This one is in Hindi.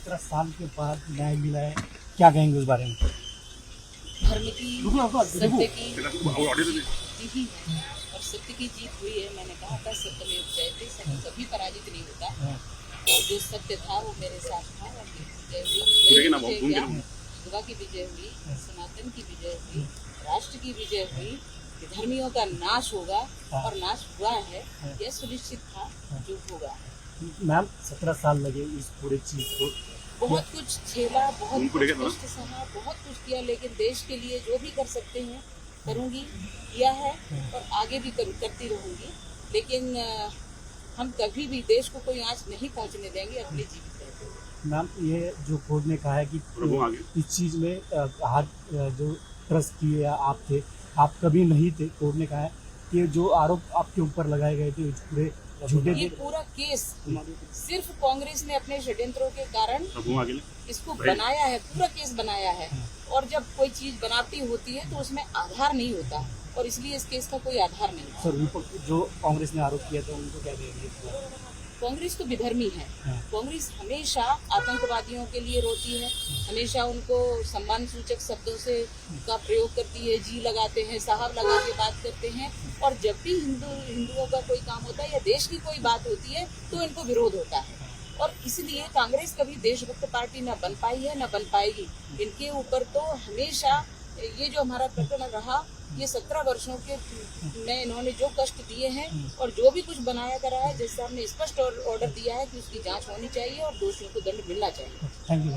17 साल के बाद न्याय मिला है, क्या कहेंगे उस बारे में? धर्म की सत्य की जीत है और सत्य की जीत हुई है। मैंने कहा था सत्यमेव जयते, सत्य कभी पराजित नहीं होता। और जो सत्य था वो मेरे साथ था और विजय हुई, दुआ की विजय हुई, सनातन की विजय हुई, राष्ट्र की विजय हुई, धर्मियों का नाश होगा और नाश हुआ है, यह सुनिश्चित था जो होगा। मैम 17 साल लगे इस पूरे चीज को, बहुत कुछ झेला, बहुत कुछ कष्ट सहा, बहुत कुछ किया, लेकिन देश के लिए जो भी कर सकते हैं करूंगी, किया है और आगे भी करती रहूंगी। लेकिन हम कभी भी देश को कोई आंच नहीं पहुंचने देंगे अपने जीवित रहते हुए। मैम ये जो कोर्ट ने कहा है कि इस चीज में हाथ जो ट्रस्ट किए या आप थे, आप कभी नहीं थे। कोर्ट ने कहा है कि जो आरोप आपके ऊपर लगाए गए थे पूरे झूठे ये पूरा केस सिर्फ कांग्रेस ने अपने षड्यंत्रों के कारण इसको बनाया है, पूरा केस बनाया है। और जब कोई चीज बनावटी होती है तो उसमें आधार नहीं होता और इसलिए इस केस का कोई आधार नहीं है। सर जो कांग्रेस ने आरोप किया था उनको क्या कहेंगे? कांग्रेस तो विधर्मी है। कांग्रेस हमेशा आतंकवादियों के लिए रोती है, हमेशा उनको सम्मान सूचक शब्दों से का प्रयोग करती है, जी लगाते हैं, साहब लगा के बात करते हैं। और जब भी हिंदुओं का कोई काम होता है या देश की कोई बात होती है तो इनको विरोध होता है। और इसलिए कांग्रेस कभी देशभक्त पार्टी न बन पाई है न बन पाएगी। इनके ऊपर तो हमेशा ये जो हमारा प्रकरण रहा, ये 17 वर्षों के में इन्होंने जो कष्ट दिए हैं और जो भी कुछ बनाया करा है, जैसे हमने स्पष्ट ऑर्डर दिया है कि उसकी जांच होनी चाहिए और दोषियों को दंड मिलना चाहिए। Thank you.